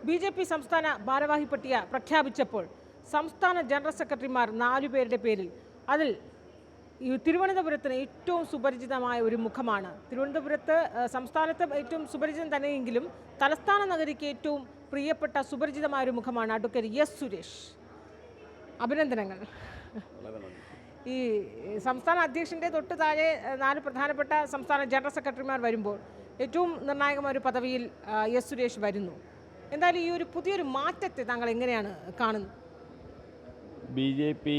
BJP. സംസ്ഥാന ഭാരവാഹി പട്ടിക പ്രഖ്യാപിച്ചപ്പോൾ സംസ്ഥാന ജനറൽ സെക്രട്ടറിമാർ 4 പേരുടെ പേരിൽ അതിൽ തിരുവനന്തപുരത്തിന് ഏറ്റവും സുപരിചിതമായ ഒരു മുഖമാണ്. തിരുവനന്തപുരത്ത് സംസ്ഥാനത്ത് ഏറ്റവും സുപരിചിതം തന്നെയെങ്കിലും തലസ്ഥാന നഗരിക്ക് ഏറ്റവും പ്രിയപ്പെട്ട സുപരിചിതമായ ഒരു മുഖമാണ് അഡ്വക്കേറ്റ് എസ് സുരേഷ്. അഭിനന്ദനങ്ങൾ. ഈ സംസ്ഥാന അധ്യക്ഷൻ്റെ തൊട്ട് താഴെ 4 പ്രധാനപ്പെട്ട സംസ്ഥാന ജനറൽ സെക്രട്ടറിമാർ വരുമ്പോൾ ഏറ്റവും നിർണായകമായ ഒരു പദവിയിൽ എസ് സുരേഷ് വരുന്നു. എന്തായാലും ഈ ഒരു പുതിയൊരു മാറ്റത്തെ താങ്കൾ എങ്ങനെയാണ് കാണുന്നത്? ബി.ജെ.പി.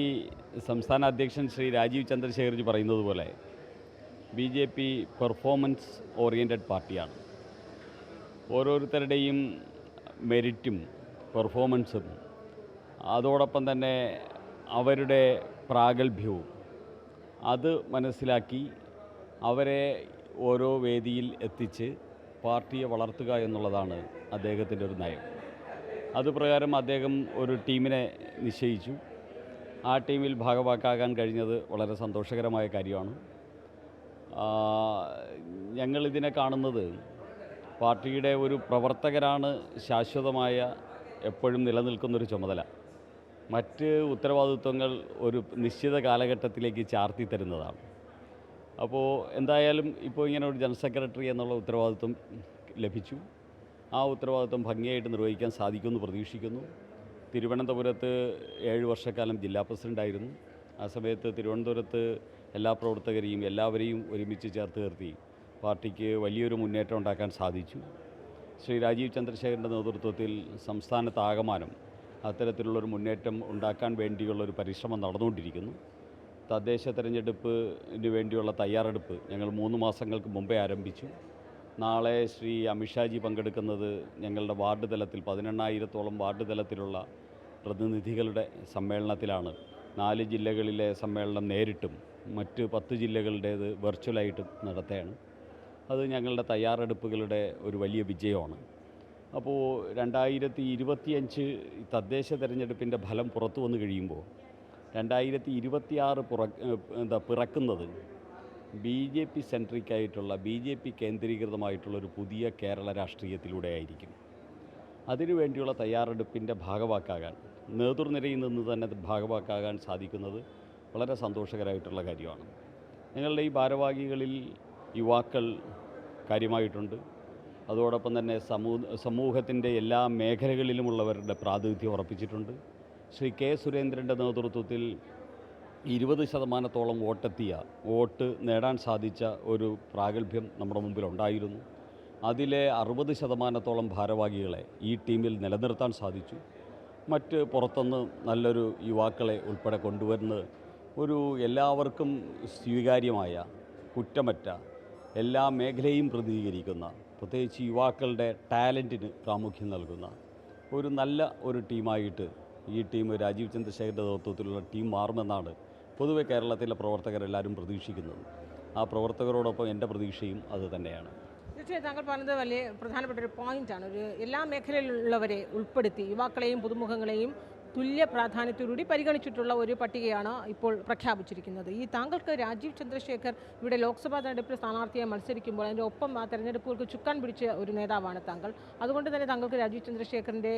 സംസ്ഥാന അധ്യക്ഷൻ ശ്രീ രാജീവ് ചന്ദ്രശേഖർജി പറയുന്നത് പോലെ ബി.ജെ.പി. പെർഫോമൻസ് ഓറിയൻറ്റഡ് പാർട്ടിയാണ്. ഓരോരുത്തരുടെയും മെരിറ്റും പെർഫോമൻസും അതോടൊപ്പം തന്നെ അവരുടെ പ്രാഗൽഭ്യവും അത് മനസ്സിലാക്കി അവരെ ഓരോ വേദിയിൽ എത്തിച്ച് പാർട്ടിയെ വളർത്തുക എന്നുള്ളതാണ് അദ്ദേഹത്തിൻ്റെ ഒരു നയം. അതുപ്രകാരം അദ്ദേഹം ഒരു ടീമിനെ നിശ്ചയിച്ചു. ആ ടീമിൽ ഭാഗവാക്കാകാൻ കഴിഞ്ഞത് വളരെ സന്തോഷകരമായ കാര്യമാണ്. ഞങ്ങളിതിനെ കാണുന്നത് പാർട്ടിയുടെ ഒരു പ്രവർത്തകരാണ് ശാശ്വതമായ എപ്പോഴും നിലനിൽക്കുന്നൊരു ചുമതല. മറ്റ് ഉത്തരവാദിത്വങ്ങൾ ഒരു നിശ്ചിത കാലഘട്ടത്തിലേക്ക് ചാർത്തി തരുന്നതാണ്. അപ്പോൾ എന്തായാലും ഇപ്പോൾ ഇങ്ങനെ ഒരു ജനറൽ സെക്രട്ടറി എന്നുള്ള ഉത്തരവാദിത്വം ലഭിച്ചു. ആ ഉത്തരവാദിത്വം ഭംഗിയായിട്ട് നിർവഹിക്കാൻ സാധിക്കുമെന്ന് പ്രതീക്ഷിക്കുന്നു. തിരുവനന്തപുരത്ത് 7 വർഷക്കാലം ജില്ലാ പ്രസിഡൻ്റായിരുന്നു. ആ സമയത്ത് തിരുവനന്തപുരത്ത് എല്ലാ പ്രവർത്തകരെയും എല്ലാവരെയും ഒരുമിച്ച് ചേർത്ത് നിർത്തി പാർട്ടിക്ക് വലിയൊരു മുന്നേറ്റം ഉണ്ടാക്കാൻ സാധിച്ചു. ശ്രീ രാജീവ് ചന്ദ്രശേഖരൻ്റെ നേതൃത്വത്തിൽ സംസ്ഥാനത്താകമാനം അത്തരത്തിലുള്ളൊരു മുന്നേറ്റം ഉണ്ടാക്കാൻ വേണ്ടിയുള്ളൊരു പരിശ്രമം നടന്നുകൊണ്ടിരിക്കുന്നു. തദ്ദേശ തെരഞ്ഞെടുപ്പിന് വേണ്ടിയുള്ള തയ്യാറെടുപ്പ് ഞങ്ങൾ 3 മാസങ്ങൾക്ക് മുമ്പേ ആരംഭിച്ചു. നാളെ ശ്രീ അമിത്ഷാജി പങ്കെടുക്കുന്നത് ഞങ്ങളുടെ വാർഡ് തലത്തിൽ 18,000-ഓളം വാർഡ് തലത്തിലുള്ള പ്രതിനിധികളുടെ സമ്മേളനത്തിലാണ്. 4 ജില്ലകളിലെ സമ്മേളനം നേരിട്ടും മറ്റ് 10 ജില്ലകളുടേത് വെർച്വലായിട്ടും നടത്തുകയാണ്. അത് ഞങ്ങളുടെ തയ്യാറെടുപ്പുകളുടെ ഒരു വലിയ വിജയമാണ്. അപ്പോൾ 2025 തദ്ദേശ തെരഞ്ഞെടുപ്പിൻ്റെ ഫലം പുറത്തു വന്നു കഴിയുമ്പോൾ 2026 പിറക്കുന്നത് ബി.ജെ.പി. സെൻട്രിക്കായിട്ടുള്ള ബി.ജെ.പി. കേന്ദ്രീകൃതമായിട്ടുള്ളൊരു പുതിയ കേരള രാഷ്ട്രീയത്തിലൂടെ ആയിരിക്കും. അതിനുവേണ്ടിയുള്ള തയ്യാറെടുപ്പിൻ്റെ ഭാഗവാക്കാകാൻ നേതൃനിരയിൽ നിന്ന് തന്നെ ഭാഗവാക്കാകാൻ സാധിക്കുന്നത് വളരെ സന്തോഷകരമായിട്ടുള്ള കാര്യമാണ്. ഞങ്ങളുടെ ഈ ഭാരവാഹികളിൽ യുവാക്കൾ കാര്യമായിട്ടുണ്ട്. അതോടൊപ്പം തന്നെ സമൂഹത്തിൻ്റെ എല്ലാ മേഖലകളിലുമുള്ളവരുടെ പ്രാതിനിധ്യം ഉറപ്പിച്ചിട്ടുണ്ട്. ശ്രീ കെ സുരേന്ദ്രൻ്റെ നേതൃത്വത്തിൽ 20% വോട്ട് നേടാൻ സാധിച്ച ഒരു പ്രാഗൽഭ്യം നമ്മുടെ മുമ്പിലുണ്ടായിരുന്നു. അതിലെ 60% ഭാരവാഹികളെ ഈ ടീമിൽ നിലനിർത്താൻ സാധിച്ചു. മറ്റ് പുറത്തുനിന്ന് നല്ലൊരു യുവാക്കളെ ഉൾപ്പെടെ കൊണ്ടുവരുന്നത് ഒരു എല്ലാവർക്കും സ്വീകാര്യമായ കുറ്റമറ്റ എല്ലാ മേഖലയും പ്രതിനിധീകരിക്കുന്ന പ്രത്യേകിച്ച് യുവാക്കളുടെ ടാലൻറ്റിന് പ്രാമുഖ്യം നൽകുന്ന ഒരു നല്ല ഒരു ടീമായിട്ട് ഈ ടീം രാജീവ് ചന്ദ്രശേഖരൻ്റെ നേതൃത്വത്തിലുള്ള ടീം മാറുമെന്നാണ് പൊതുവെ കേരളത്തിലെ പ്രവർത്തകരെല്ലാവരും പ്രതീക്ഷിക്കുന്നത്. ആ പ്രവർത്തകരോടൊപ്പം എൻ്റെ പ്രതീക്ഷയും അത് തന്നെയാണ്. തീർച്ചയായും താങ്കൾ പറഞ്ഞത് വലിയ പ്രധാനപ്പെട്ട ഒരു പോയിൻ്റാണ്. എല്ലാ മേഖലയിലുള്ളവരെ ഉൾപ്പെടുത്തി യുവാക്കളെയും പുതുമുഖങ്ങളെയും തുല്യ പ്രാധാന്യത്തോടുകൂടി പരിഗണിച്ചിട്ടുള്ള ഒരു പട്ടികയാണ് ഇപ്പോൾ പ്രഖ്യാപിച്ചിരിക്കുന്നത്. ഈ താങ്കൾക്ക് രാജീവ് ചന്ദ്രശേഖർ ഇവിടെ ലോക്സഭാ തെരഞ്ഞെടുപ്പിൽ സ്ഥാനാർത്ഥിയായി മത്സരിക്കുമ്പോൾ അതിൻ്റെ ഒപ്പം ആ തെരഞ്ഞെടുപ്പുകൾക്ക് ചുക്കാൻ പിടിച്ച ഒരു നേതാവാണ് താങ്കൾ. അതുകൊണ്ട് തന്നെ താങ്കൾക്ക് രാജീവ് ചന്ദ്രശേഖറിൻ്റെ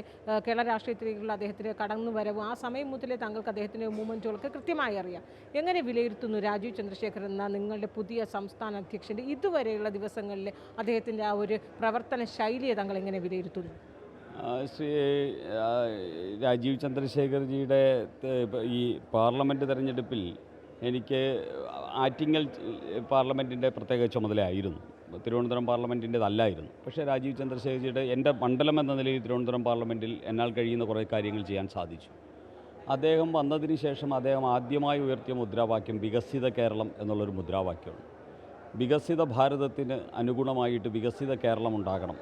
കേരള രാഷ്ട്രീയത്തിലേക്കുള്ള അദ്ദേഹത്തിൻ്റെ കടന്നുവരവ് ആ സമയം മുതലേ താങ്കൾക്ക് അദ്ദേഹത്തിൻ്റെ മൂവ്മെൻറ്റുകളൊക്കെ കൃത്യമായി അറിയാം. എങ്ങനെ വിലയിരുത്തുന്നു രാജീവ് ചന്ദ്രശേഖർ എന്ന നിങ്ങളുടെ പുതിയ സംസ്ഥാന അധ്യക്ഷൻ്റെ ഇതുവരെയുള്ള ദിവസങ്ങളിൽ അദ്ദേഹത്തിൻ്റെ ആ ഒരു പ്രവർത്തന ശൈലിയെ താങ്കൾ എങ്ങനെ വിലയിരുത്തുന്നു? ശ്രീ രാജീവ് ചന്ദ്രശേഖർജിയുടെ ഈ പാർലമെൻറ്റ് തെരഞ്ഞെടുപ്പിൽ എനിക്ക് ആറ്റിങ്ങൽ പാർലമെൻറ്റിൻ്റെ പ്രത്യേക ചുമതലയായിരുന്നു. തിരുവനന്തപുരം പാർലമെൻറ്റിൻ്റെതല്ലായിരുന്നു. പക്ഷേ രാജീവ് ചന്ദ്രശേഖർജിയുടെ എൻ്റെ മണ്ഡലം എന്ന നിലയിൽ തിരുവനന്തപുരം പാർലമെൻറ്റിൽ എന്നാൽ കഴിയുന്ന കുറേ കാര്യങ്ങൾ ചെയ്യാൻ സാധിച്ചു. അദ്ദേഹം വന്നതിന് ശേഷം അദ്ദേഹം ആദ്യമായി ഉയർത്തിയ മുദ്രാവാക്യം വികസിത കേരളം എന്നുള്ളൊരു മുദ്രാവാക്യമാണ്. വികസിത ഭാരതത്തിന് അനുഗുണമായിട്ട് വികസിത കേരളം ഉണ്ടാകണം.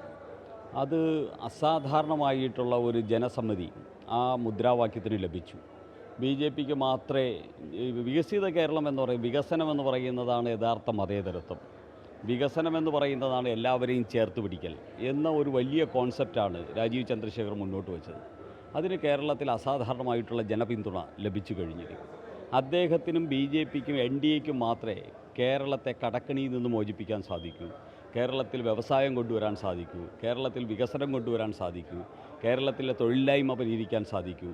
അത് അസാധാരണമായിട്ടുള്ള ഒരു ജനസമ്മതി ആ മുദ്രാവാക്യത്തിന് ലഭിച്ചു. ബി.ജെ.പിക്ക് മാത്രമേ വികസിത കേരളം എന്ന് പറയും, വികസനം എന്ന് പറയുന്നതാണ് യഥാർത്ഥ മതേതരത്വം, വികസനം എന്ന് പറയുന്നതാണ് എല്ലാവരെയും ചേർത്ത് പിടിക്കൽ എന്ന ഒരു വലിയ കോൺസെപ്റ്റാണ് രാജീവ് ചന്ദ്രശേഖർ മുന്നോട്ട് വെച്ചത്. അതിന് കേരളത്തിൽ അസാധാരണമായിട്ടുള്ള ജനപിന്തുണ ലഭിച്ചു കഴിഞ്ഞിരിക്കും. അദ്ദേഹത്തിനും ബി.ജെ.പിക്കും എൻ.ഡി.എക്കും മാത്രമേ കേരളത്തെ കടക്കണിയിൽ നിന്ന് മോചിപ്പിക്കാൻ സാധിക്കൂ, കേരളത്തിൽ വ്യവസായം കൊണ്ടുവരാൻ സാധിക്കൂ, കേരളത്തിൽ വികസനം കൊണ്ടുവരാൻ സാധിക്കൂ, കേരളത്തിലെ തൊഴിലില്ലായ്മ പരിഹരിക്കാൻ സാധിക്കൂ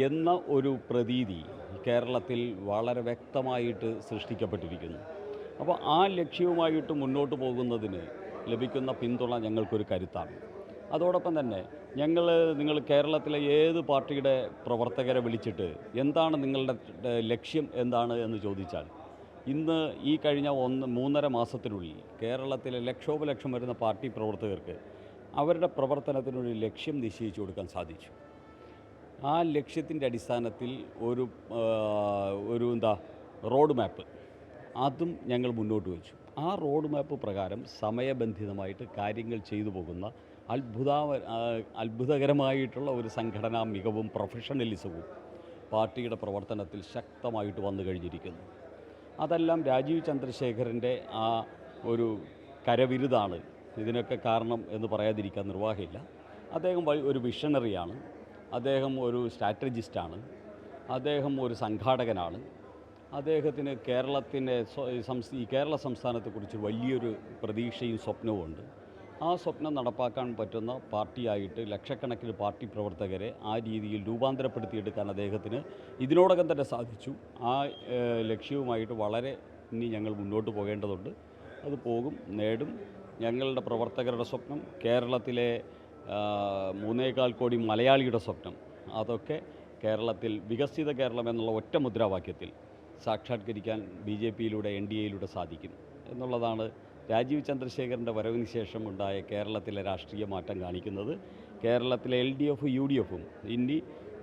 എന്ന ഒരു പ്രതീതി കേരളത്തിൽ വളരെ വ്യക്തമായിട്ട് സൃഷ്ടിക്കപ്പെട്ടിരിക്കുന്നു. അപ്പോൾ ആ ലക്ഷ്യവുമായിട്ട് മുന്നോട്ട് പോകുന്നതിന് ലഭിക്കുന്ന പിന്തുണ ഞങ്ങൾക്കൊരു കരുത്താണ്. അതോടൊപ്പം തന്നെ നിങ്ങൾ കേരളത്തിലെ ഏത് പാർട്ടിയുടെ പ്രവർത്തകരെ വിളിച്ചിട്ട് എന്താണ് നിങ്ങളുടെ ലക്ഷ്യം എന്താണ് എന്ന് ചോദിച്ചാൽ, ഇന്ന് ഈ കഴിഞ്ഞ 3.5 മാസത്തിനുള്ളിൽ കേരളത്തിലെ ലക്ഷോപലക്ഷം വരുന്ന പാർട്ടി പ്രവർത്തകർക്ക് അവരുടെ പ്രവർത്തനത്തിനൊരു ലക്ഷ്യം നിശ്ചയിച്ചു കൊടുക്കാൻ സാധിച്ചു. ആ ലക്ഷ്യത്തിൻ്റെ അടിസ്ഥാനത്തിൽ ഒരു റോഡ് മാപ്പ് അതും ഞങ്ങൾ മുന്നോട്ട് വെച്ചു. ആ റോഡ് മാപ്പ് പ്രകാരം സമയബന്ധിതമായിട്ട് കാര്യങ്ങൾ ചെയ്തു പോകുന്ന അത്ഭുതകരമായിട്ടുള്ള ഒരു സംഘടനാ മികവും പ്രൊഫഷണലിസവും പാർട്ടിയുടെ പ്രവർത്തനത്തിൽ ശക്തമായിട്ട് വന്നു കഴിഞ്ഞിരിക്കുന്നു. അതെല്ലാം രാജീവ് ചന്ദ്രശേഖരൻ്റെ ആ ഒരു കരവിരുതാണ് ഇതിനൊക്കെ കാരണം എന്ന് പറയാതിരിക്കാൻ നിർവാഹമില്ല. അദ്ദേഹം ഒരു വിഷണറിയാണ്, അദ്ദേഹം ഒരു സ്ട്രാറ്റജിസ്റ്റാണ്, അദ്ദേഹം ഒരു സംഘാടകനാണ്. അദ്ദേഹത്തിന് ഈ കേരള സംസ്ഥാനത്തെക്കുറിച്ച് വലിയൊരു പ്രതീക്ഷയും സ്വപ്നവുമുണ്ട്. ആ സ്വപ്നം നടപ്പാക്കാൻ പറ്റുന്ന പാർട്ടിയായിട്ട് ലക്ഷക്കണക്കിന് പാർട്ടി പ്രവർത്തകരെ ആ രീതിയിൽ രൂപാന്തരപ്പെടുത്തിയെടുക്കാൻ അദ്ദേഹത്തിന് ഇതിനോടകം തന്നെ സാധിച്ചു. ആ ലക്ഷ്യവുമായിട്ട് വളരെ ഇനി ഞങ്ങൾ മുന്നോട്ട് പോകേണ്ടതുണ്ട്. അത് പോകും, നേടും. ഞങ്ങളുടെ പ്രവർത്തകരുടെ സ്വപ്നം, കേരളത്തിലെ 3.25 കോടി മലയാളിയുടെ സ്വപ്നം, അതൊക്കെ കേരളത്തിൽ വികസിത കേരളം എന്നുള്ള ഒറ്റ മുദ്രാവാക്യത്തിൽ സാക്ഷാത്കരിക്കാൻ BJPയിലൂടെ NDAയിലൂടെ സാധിക്കും എന്നുള്ളതാണ് രാജീവ് ചന്ദ്രശേഖരൻ്റെ വരവിന് ശേഷം ഉണ്ടായ കേരളത്തിലെ രാഷ്ട്രീയ മാറ്റം കാണിക്കുന്നത്. കേരളത്തിലെ LDF UDFും ഇനി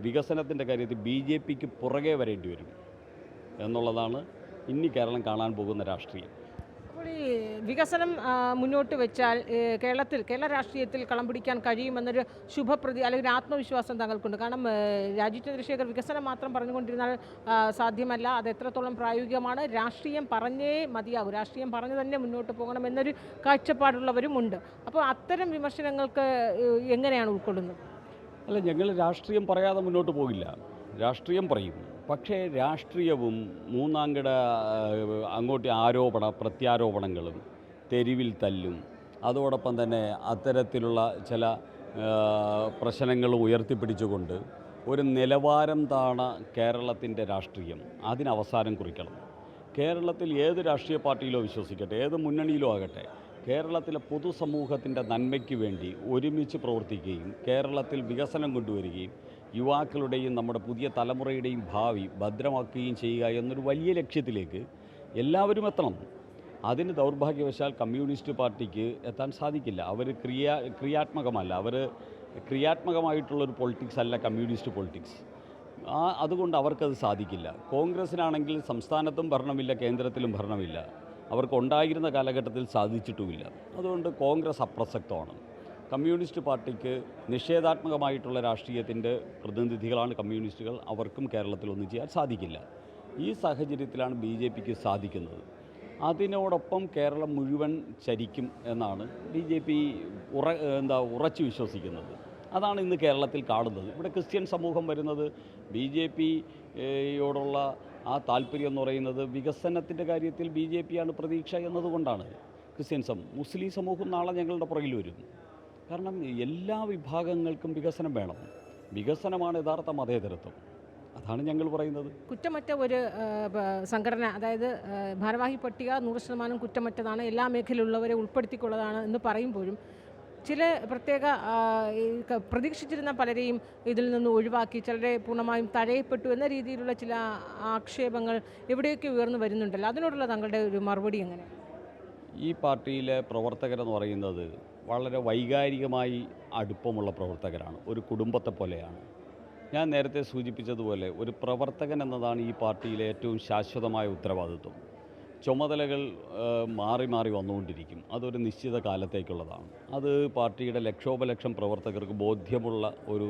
വികസനത്തിൻ്റെ കാര്യത്തിൽ BJPക്ക് പുറകെ വരേണ്ടി വരും എന്നുള്ളതാണ് ഇനി കേരളം കാണാൻ പോകുന്ന രാഷ്ട്രീയം. അപ്പോൾ ഈ വികസനം മുന്നോട്ട് വെച്ചാൽ കേരള രാഷ്ട്രീയത്തിൽ കളം പിടിക്കാൻ കഴിയുമെന്നൊരു ശുഭപ്രതി അല്ലെങ്കിൽ ഒരു ആത്മവിശ്വാസം താങ്കൾക്കുണ്ട്. കാരണം രാജീവ് ചന്ദ്രശേഖർ വികസനം മാത്രം പറഞ്ഞുകൊണ്ടിരുന്നാൽ സാധ്യമല്ല. അത് എത്രത്തോളം പ്രായോഗികമാണ്, രാഷ്ട്രീയം പറഞ്ഞേ മതിയാകും, രാഷ്ട്രീയം പറഞ്ഞു തന്നെ മുന്നോട്ട് പോകണം എന്നൊരു കാഴ്ചപ്പാടുള്ളവരുമുണ്ട്. അപ്പോൾ അത്തരം വിമർശനങ്ങൾക്ക് എങ്ങനെയാണ് ഉൾക്കൊള്ളുന്നത്? അല്ല, ഞങ്ങൾ രാഷ്ട്രീയം പറയാതെ മുന്നോട്ട് പോകില്ല, രാഷ്ട്രീയം പറയും. പക്ഷേ രാഷ്ട്രീയവും മൂന്നാംകിട അങ്ങോട്ട് പ്രത്യാരോപണങ്ങളും തെരുവിൽ തല്ലും അതോടൊപ്പം തന്നെ അത്തരത്തിലുള്ള ചില പ്രശ്നങ്ങളും ഉയർത്തിപ്പിടിച്ചുകൊണ്ട് ഒരു നിലവാരം താണ കേരളത്തിൻ്റെ രാഷ്ട്രീയം അതിനവസാനം കുറിക്കണം. കേരളത്തിൽ ഏത് രാഷ്ട്രീയ പാർട്ടിയിലോ വിശ്വസിക്കട്ടെ, ഏത് മുന്നണിയിലോ ആകട്ടെ, കേരളത്തിലെ പൊതുസമൂഹത്തിൻ്റെ നന്മയ്ക്ക് വേണ്ടി ഒരുമിച്ച് പ്രവർത്തിക്കുകയും കേരളത്തിൽ വികസനം കൊണ്ടുവരികയും യുവാക്കളുടെയും നമ്മുടെ പുതിയ തലമുറയുടെയും ഭാവി ഭദ്രമാക്കുകയും ചെയ്യുക എന്നൊരു വലിയ ലക്ഷ്യത്തിലേക്ക് എല്ലാവരും എത്തണം. അതിന് ദൗർഭാഗ്യവശാൽ കമ്മ്യൂണിസ്റ്റ് പാർട്ടിക്ക് എത്താൻ സാധിക്കില്ല. അവർ ക്രിയാത്മകമല്ല, അവർ ക്രിയാത്മകമായിട്ടുള്ളൊരു പൊളിറ്റിക്സ് അല്ല കമ്മ്യൂണിസ്റ്റ് പൊളിറ്റിക്സ്. അതുകൊണ്ട് അവർക്കത് സാധിക്കില്ല. കോൺഗ്രസ്സിനാണെങ്കിൽ സംസ്ഥാനത്തും ഭരണമില്ല, കേന്ദ്രത്തിലും ഭരണമില്ല. അവർക്കുണ്ടായിരുന്ന കാലഘട്ടത്തിൽ സാധിച്ചിട്ടുമില്ല. അതുകൊണ്ട് കോൺഗ്രസ് അപ്രസക്തമാണ്. കമ്മ്യൂണിസ്റ്റ് പാർട്ടിക്ക് നിഷേധാത്മകമായിട്ടുള്ള രാഷ്ട്രീയത്തിൻ്റെ പ്രതിനിധികളാണ് കമ്മ്യൂണിസ്റ്റുകൾ. അവർക്കും കേരളത്തിൽ ഒന്നും ചെയ്യാൻ സാധിക്കില്ല. ഈ സാഹചര്യത്തിലാണ് BJPക്ക് സാധിക്കുന്നത്. അതിനോടൊപ്പം കേരളം മുഴുവൻ ചരിക്കും എന്നാണ് BJP ഉറച്ചു വിശ്വസിക്കുന്നത്. അതാണ് ഇന്ന് കേരളത്തിൽ കാണുന്നത്. ഇവിടെ ക്രിസ്ത്യൻ സമൂഹം വരുന്നത് BJPയോടുള്ള ആ താല്പര്യം എന്ന് പറയുന്നത് വികസനത്തിൻ്റെ കാര്യത്തിൽ BJPയാണ് പ്രതീക്ഷ എന്നതുകൊണ്ടാണ്. മുസ്ലിം സമൂഹം നാളെ ഞങ്ങളുടെ പുറകിൽ വരും. കാരണം എല്ലാ വിഭാഗങ്ങൾക്കും വികസനം വേണം. വികസനമാണ് യഥാർത്ഥ മതേതരത്വം. അതാണ് ഞങ്ങൾ പറയുന്നത്. കുറ്റമറ്റ ഒരു സംഘടന, അതായത് ഭാരവാഹി പട്ടിക 100% കുറ്റമറ്റതാണ്, എല്ലാ മേഖലയിലുള്ളവരെ ഉൾപ്പെടുത്തിക്കൊള്ളതാണ് എന്ന് പറയുമ്പോഴും ചില പ്രത്യേക പ്രതീക്ഷിച്ചിരുന്ന പലരെയും ഇതിൽ നിന്ന് ഒഴിവാക്കി, ചിലരെ പൂർണ്ണമായും തഴയപ്പെട്ടു എന്ന രീതിയിലുള്ള ചില ആക്ഷേപങ്ങൾ എവിടെയൊക്കെ ഉയർന്നു വരുന്നുണ്ടല്ലോ. അതിനോടുള്ള താങ്കളുടെ ഒരു മറുപടി എങ്ങനെ? ഈ പാർട്ടിയിലെ പ്രവർത്തകരെന്ന് പറയുന്നത് വളരെ വൈകാരികമായി അടുപ്പമുള്ള പ്രവർത്തകരാണ്. ഒരു കുടുംബത്തെ പോലെയാണ്. ഞാൻ നേരത്തെ സൂചിപ്പിച്ചതുപോലെ ഒരു പ്രവർത്തകൻ എന്നതാണ് ഈ പാർട്ടിയിലെ ഏറ്റവും ശാശ്വതമായ ഉത്തരവാദിത്വം. ചുമതലകൾ മാറി മാറി വന്നുകൊണ്ടിരിക്കും. അതൊരു നിശ്ചിത കാലത്തേക്കുള്ളതാണ്. അത് പാർട്ടിയുടെ ലക്ഷോപലക്ഷം പ്രവർത്തകർക്ക് ബോധ്യമുള്ള ഒരു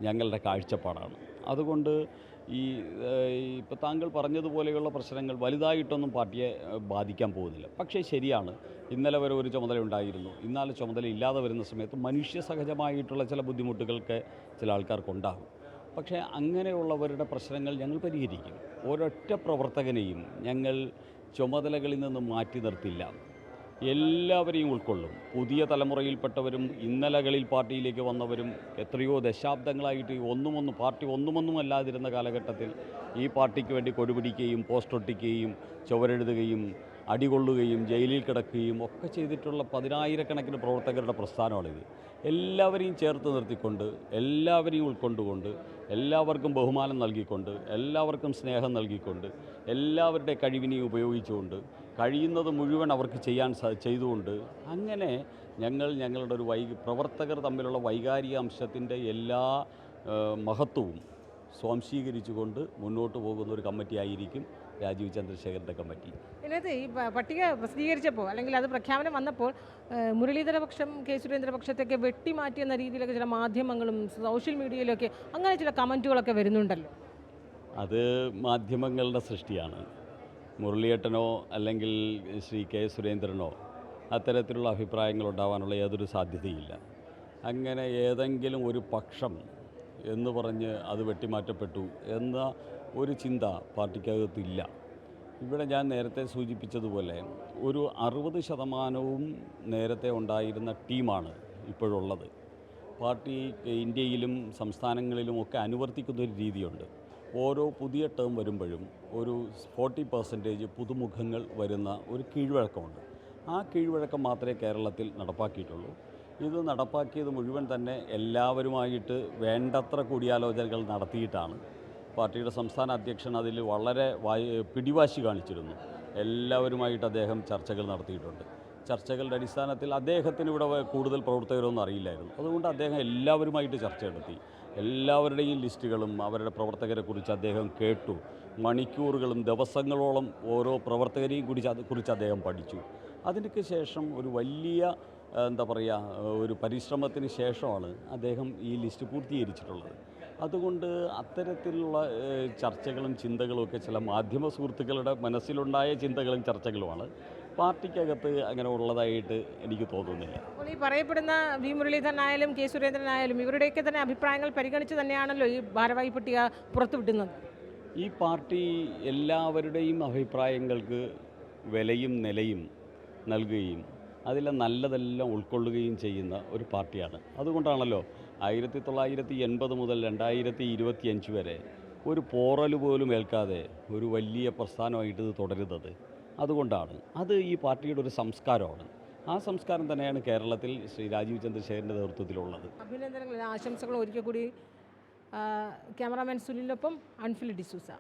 ഞങ്ങളുടെ കാഴ്ചപ്പാടാണ്. അതുകൊണ്ട് ഇപ്പോൾ താങ്കൾ പറഞ്ഞതുപോലെയുള്ള പ്രശ്നങ്ങൾ വലുതായിട്ടൊന്നും പാർട്ടിയെ ബാധിക്കാൻ പോകുന്നില്ല. പക്ഷേ ശരിയാണ്, ഇന്നലെ വരെ ഒരു ചുമതല ഉണ്ടായിരുന്നു, ഇന്നാലെ ചുമതല ഇല്ലാതെ വരുന്ന സമയത്ത് മനുഷ്യ സഹജമായിട്ടുള്ള ചില ബുദ്ധിമുട്ടുകൾക്ക് ചില ആൾക്കാർക്കുണ്ടാകും. പക്ഷേ അങ്ങനെയുള്ളവരുടെ പ്രശ്നങ്ങൾ ഞങ്ങൾ പരിഹരിക്കും. ഒരൊറ്റ പ്രവർത്തകനെയും ഞങ്ങൾ ചുമതലകളിൽ നിന്ന് മാറ്റി നിർത്തില്ല. എല്ലാവരെയും ഉൾക്കൊള്ളും. പുതിയ തലമുറയിൽപ്പെട്ടവരും ഇന്നലകളിൽ പാർട്ടിയിലേക്ക് വന്നവരും എത്രയോ ദശാബ്ദങ്ങളായിട്ട് പാർട്ടി ഒന്നുമൊന്നും അല്ലാതിരുന്ന കാലഘട്ടത്തിൽ ഈ പാർട്ടിക്ക് വേണ്ടി കൊടിപിടിക്കുകയും പോസ്റ്റൊട്ടിക്കുകയും ചുവരെഴുതുകയും അടികൊള്ളുകയും ജയിലിൽ കിടക്കുകയും ഒക്കെ ചെയ്തിട്ടുള്ള പതിനായിരക്കണക്കിന് പ്രവർത്തകരുടെ പ്രസ്ഥാനമാണിത്. എല്ലാവരെയും ചേർത്ത് നിർത്തിക്കൊണ്ട്, എല്ലാവരെയും ഉൾക്കൊണ്ടുകൊണ്ട്, എല്ലാവർക്കും ബഹുമാനം നൽകിക്കൊണ്ട്, എല്ലാവർക്കും സ്നേഹം നൽകിക്കൊണ്ട്, എല്ലാവരുടെ കഴിവിനെയും ഉപയോഗിച്ചുകൊണ്ട്, കഴിയുന്നത് മുഴുവൻ അവർക്ക് ചെയ്തുകൊണ്ട്, അങ്ങനെ ഞങ്ങളുടെ ഒരു പ്രവർത്തകർ തമ്മിലുള്ള വൈകാരിക അംശത്തിൻ്റെ എല്ലാ മഹത്വവും സ്വാംശീകരിച്ചുകൊണ്ട് മുന്നോട്ട് പോകുന്ന ഒരു കമ്മിറ്റി ആയിരിക്കും രാജീവ് ചന്ദ്രശേഖരൻ്റെ കമ്മിറ്റി. ഇതിനകത്ത് ഈ പട്ടിക പ്രസിദ്ധീകരിച്ചപ്പോൾ അല്ലെങ്കിൽ അത് പ്രഖ്യാപനം വന്നപ്പോൾ മുരളീധര പക്ഷം കെ സുരേന്ദ്ര പക്ഷത്തൊക്കെ വെട്ടിമാറ്റിയെന്ന രീതിയിലൊക്കെ ചില മാധ്യമങ്ങളും സോഷ്യൽ മീഡിയയിലൊക്കെ അങ്ങനെ ചില കമൻറ്റുകളൊക്കെ വരുന്നുണ്ടല്ലോ. അത് മാധ്യമങ്ങളുടെ സൃഷ്ടിയാണ്. മുരളിയേട്ടനോ അല്ലെങ്കിൽ ശ്രീ കെ സുരേന്ദ്രനോ അത്തരത്തിലുള്ള അഭിപ്രായങ്ങൾ ഉണ്ടാവാനുള്ള യാതൊരു സാധ്യതയില്ല. അങ്ങനെ ഏതെങ്കിലും ഒരു പക്ഷം എന്ന് പറഞ്ഞ് അത് വെട്ടിമാറ്റപ്പെട്ടു എന്ന ഒരു ചിന്ത പാർട്ടിക്കകത്തില്ല. ഇവിടെ ഞാൻ നേരത്തെ സൂചിപ്പിച്ചതുപോലെ ഒരു 60% നേരത്തെ ഉണ്ടായിരുന്ന ടീമാണ് ഇപ്പോഴുള്ളത്. പാർട്ടി ഇന്ത്യയിലും സംസ്ഥാനങ്ങളിലുമൊക്കെ അനുവർത്തിക്കുന്ന ഒരു രീതിയുണ്ട്. ഓരോ പുതിയ ടേം വരുമ്പോഴും ഒരു 40% പുതുമുഖങ്ങൾ വരുന്ന ഒരു കീഴ്വഴക്കമുണ്ട്. ആ കീഴ്വഴക്കം മാത്രമേ കേരളത്തിൽ നടപ്പാക്കിയിട്ടുള്ളൂ. ഇത് നടപ്പാക്കിയത് മുഴുവൻ തന്നെ എല്ലാവരുമായിട്ട് വേണ്ടത്ര കൂടിയാലോചനകൾ നടത്തിയിട്ടാണ്. പാർട്ടിയുടെ സംസ്ഥാന അധ്യക്ഷൻ അതിൽ വളരെ പിടിവാശി കാണിച്ചിരുന്നു. എല്ലാവരുമായിട്ട് അദ്ദേഹം ചർച്ചകൾ നടത്തിയിട്ടുണ്ട്. ചർച്ചകളുടെ അടിസ്ഥാനത്തിൽ അദ്ദേഹത്തിന് ഇവിടെ കൂടുതൽ പ്രവർത്തകരൊന്നും അറിയില്ലായിരുന്നു. അതുകൊണ്ട് അദ്ദേഹം എല്ലാവരുമായിട്ട് ചർച്ച നടത്തി. എല്ലാവരുടെയും ലിസ്റ്റുകളും അവരുടെ പ്രവർത്തകരെക്കുറിച്ച് അദ്ദേഹം കേട്ടു. മണിക്കൂറുകളും ദിവസങ്ങളോളം ഓരോ പ്രവർത്തകരെയും കുറിച്ച് അദ്ദേഹം പഠിച്ചു. അതിനൊക്കെ ശേഷം ഒരു വലിയ ഒരു പരിശ്രമത്തിന് ശേഷമാണ് അദ്ദേഹം ഈ ലിസ്റ്റ് പൂർത്തീകരിച്ചിട്ടുള്ളത്. അതുകൊണ്ട് അത്തരത്തിലുള്ള ചർച്ചകളും ചിന്തകളും ഒക്കെ ചില മാധ്യമ സുഹൃത്തുക്കളുടെ മനസ്സിലുണ്ടായ ചിന്തകളും ചർച്ചകളുമാണ്. പാർട്ടിക്കകത്ത് അങ്ങനെ ഉള്ളതായിട്ട് എനിക്ക് തോന്നുന്നില്ല. അപ്പോൾ ഈ പറയപ്പെടുന്ന വി മുരളീധരനായാലും കെ സുരേന്ദ്രനായാലും ഇവരുടെയൊക്കെ തന്നെ അഭിപ്രായങ്ങൾ പരിഗണിച്ച് തന്നെയാണല്ലോ ഈ ഭാരവാഹി പട്ടിക പുറത്തുവിടുന്നത്. ഈ പാർട്ടി എല്ലാവരുടെയും അഭിപ്രായങ്ങൾക്ക് വിലയും നിലയും നൽകുകയും അതിലെ നല്ലതെല്ലാം ഉൾക്കൊള്ളുകയും ചെയ്യുന്ന ഒരു പാർട്ടിയാണ്. അതുകൊണ്ടാണല്ലോ 1980 മുതൽ 2025 വരെ ഒരു പോറൽ പോലും ഏൽക്കാതെ ഒരു വലിയ പ്രസ്ഥാനമായിട്ട് ഇത് തുടരുന്നത്. അതുകൊണ്ടാണ് അത് ഈ പാർട്ടിയുടെ ഒരു സംസ്കാരമാണ്. ആ സംസ്കാരം തന്നെയാണ് കേരളത്തിൽ ശ്രീ രാജീവ് ചന്ദ്രശേഖരൻ്റെ നേതൃത്വത്തിലുള്ളത്. അഭിനന്ദനങ്ങളും ആശംസകളും ഒരിക്കൽ കൂടി. ക്യാമറാമാൻ സുനിലിനൊപ്പം അൻഫിൽ ഡിസൂസ.